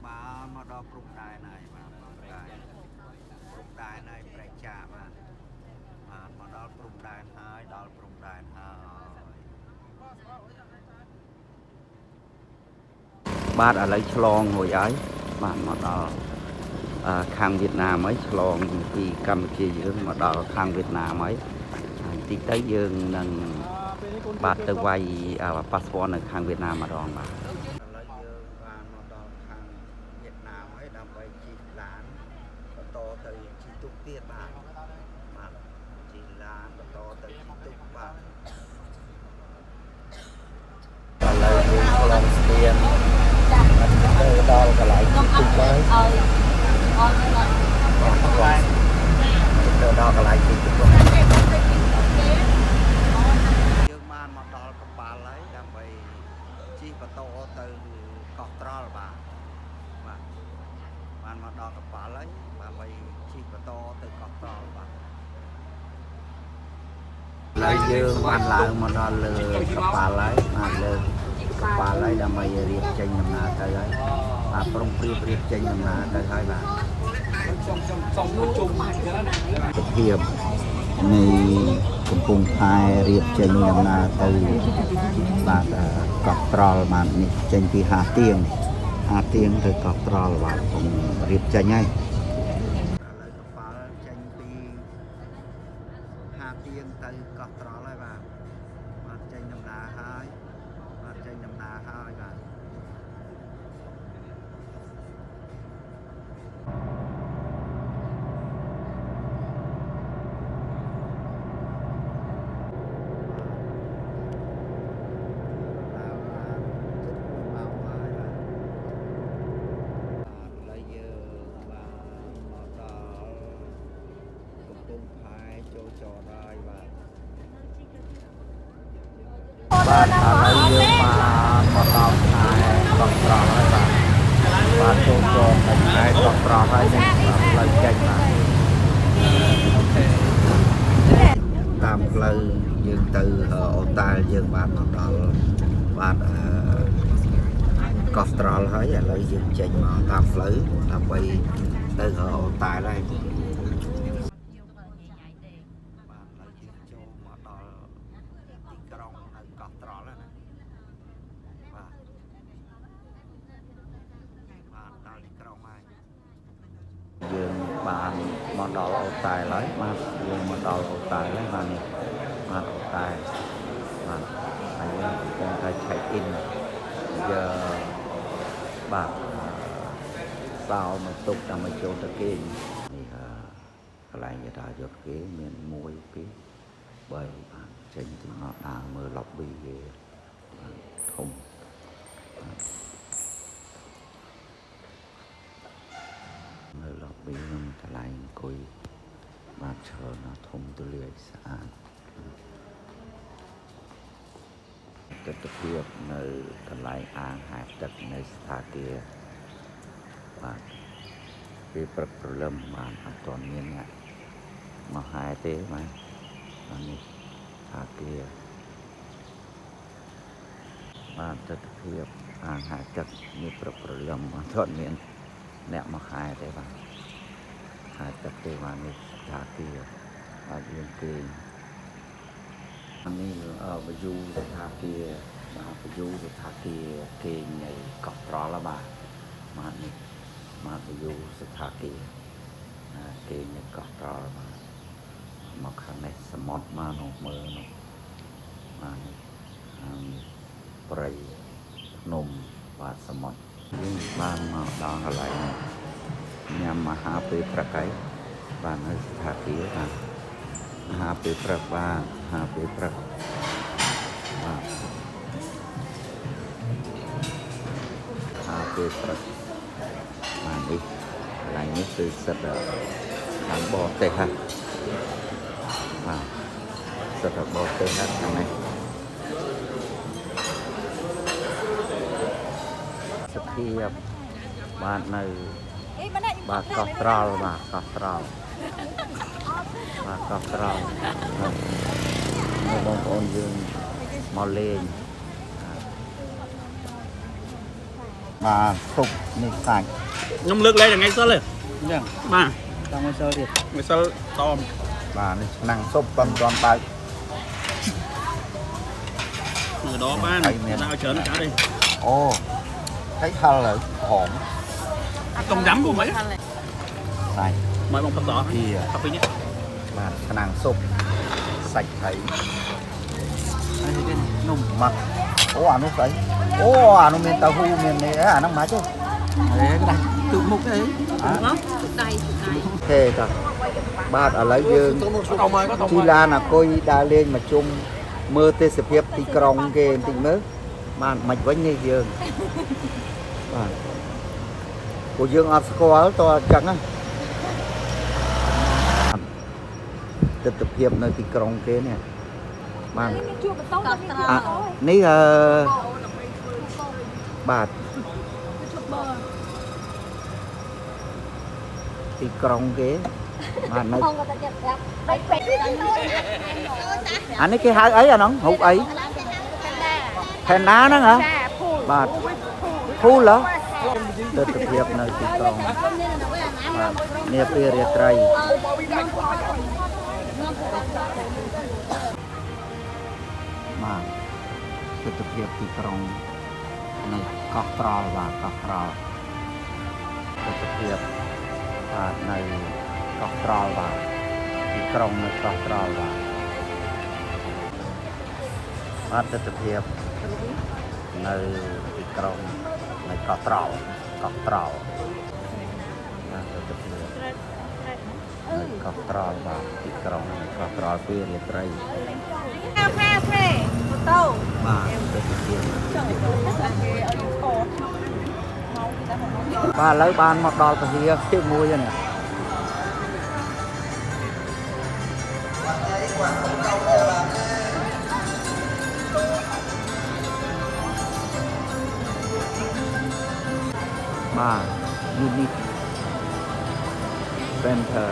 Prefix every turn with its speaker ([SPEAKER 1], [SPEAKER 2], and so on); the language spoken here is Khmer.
[SPEAKER 1] បានមកដល់ព្រំដែនហើយបាទព្រំដែនហើយប្រែកចាបាទមកដល់ព្រំដែនហើយដល់ព្រំដែនហើយបាទឥឡូវឆ្លងរួចហើយបាទមកដល់ខាងវៀតណាមហើយឆ្លងពីកម្ពុជាយើងមកដល់ខាងវៀតណាមហើយតិចទៅយើងនឹងបាទទៅវាយប៉ាសពតនៅខាងវៀតណាមម្ដងបាទឥឡូវយើងបានមកដល់ខាងវៀតណាមហើយដើម្បីជិះឡានបន្តទៅជិះទូកទៀតបាទជិះឡានបន្តទៅជិះទូកបាទឥឡូវយើងឆ្លងស្ពានទៅដល់កន្លែងជិះទូកហើយទៅដល់កន្លែងជិះទូកយើងបានមកដល់កំបាលហើយដើម្បីជិះបន្តទៅកោះត្រល់បាទបានមកដល់កំបាលហើយដើម្បីជិះបន្តទៅកោះត្រល់បាទឥឡូវយើងបានឡើងមកដល់លើកំបាលហើយបានលើកំបាលហើយដើម្បីរៀបចេញដំណើរទៅហើយបាទប្រុងប្រៀបចេញដំណើរទៅហើយបាទភាពនៃកំពង់ផែរៀបចេញដំណើរទៅបាទកោះត្រល់បាទនេះចេញពីហាទៀងទៅកោះត្រល់បាទខ្ញុំរៀបចេញហើយឥឡូវកប៉ាល់ចេញពីហាទៀងទៅកោះត្រល់ហើយបាទចេញដំណើរហើយបាទបាទឥឡូវយើងបានមកដល់ខែកោះត្រល់ហើយបាទចូលចូលទៅខែកោះត្រល់ហើយនេះផ្លូវចេញបាទតាមផ្លូវយើងទៅអូតាល់យើងបានមកដល់បាទកោះត្រល់ហើយឥឡូវយើងចេញមកតាមផ្លូវដើម្បីទៅអូតាល់ហើយយើងបានមកដល់អូតែលហើយបាទយើងមកដល់អូតែលហើយបាទនេះបាទអូតែលបាទហើយយើងកំពុងតែ check in យកបាទសោមកទុកដើម្បីចូលទៅគេងនេះកន្លែងយថាយកគេមាន1 2 3បាទចេញទៅមកដើរមើល lobby គេធំនៅ lobby នឹងកន្លែងអង្គុយបាទច្រើនធំទូលាយស្អាតទស្សនវិជ្ជានៅកន្លែងអាងហែបទឹកនៅស្ថានភាពបាទពេលព្រឹកព្រលឹមបានអត់ទាន់មានអ្នកមកហែទេបាទនេះស្ថានភាពបាទទស្សនវិជ្ជាអាងហែបទឹកនេះព្រឹកព្រលឹមអត់ទាន់មានអ្នកមកហែទេបាទហែទឹកទេបាទនេះស្ថានភាពបាទយើងគេងនេះបយូស្ថានភាពបាទបយូស្ថានភាពគេងនៅកោះត្រល់បាទនេះបាទបយូស្ថានភាពគេងនៅកោះត្រល់បាទមកខាងនេះសមុទ្រមកនោះមើលនោះបាទនេះព្រៃភ្នំបាទសមុទ្រយើងបានមកដល់កន្លែងញ៉ាំអាហារពេលព្រឹកហើយបាននៅស្ថានភាពបាទអាហារពេលព្រឹកបាទអាហារពេលព្រឹកបាទអាហារពេលព្រឹកបាទនេះកន្លែងនេះគឺសិតខាងបរទេសហ្នឹងបាទសិតបរទេសហ្នឹងខាងនេះសភាពបាទនៅបាទកោះត្រល់បាទកោះត្រល់បាទកោះត្រល់បងប្អូនយើងមកលេង mà tục này sạch
[SPEAKER 2] nhung lực lên là ngay sơ lên
[SPEAKER 3] Dạ,
[SPEAKER 2] mà
[SPEAKER 3] trong cái sơ điệp.
[SPEAKER 2] ngay sơ to
[SPEAKER 1] và này năng súp băm toàn tay
[SPEAKER 2] người đó ban nào chớn cả đi
[SPEAKER 1] ô cái thal là hổm
[SPEAKER 2] tôm rắm của mấy
[SPEAKER 1] này
[SPEAKER 2] mấy bông phật đỏ
[SPEAKER 1] thì
[SPEAKER 2] cà phê nhé
[SPEAKER 1] mà năng súp sạch thấy
[SPEAKER 3] Đây thì bên nùng.
[SPEAKER 1] mà ô nó sấy ô nó miền tàu hu miền này nó má chứ
[SPEAKER 3] Đấy, cái này, tự mục đấy.
[SPEAKER 1] thế cả ba ở lấy dương chi la là coi đa lên mà chung mơ tê sập hiệp thì còng kê tình mớ mà mạch vẫn như dương của dương ở square to trắng á tiếp tục hiệp nơi thì còng kê nè mà ní bạt thì còng kê mà nơi anh ấy cái hai ấy à nó hụt ấy thèn đá nó hả bà thu lỡ tôi thực hiện nơi thì còn nè bia rệt trai mà tôi thực hiện thì còn này cọp trò và cọp trò tôi thực hiện này cọp trò và thì còn này cọp trò và bắt tôi thực hiện nơi thì còn này cọp trò nơi cọp trò và thì còn này cọp trò bia rệt trai bà tôi thực hiện bà lấy bàn một đòn thì cái mua vậy nè bà unit center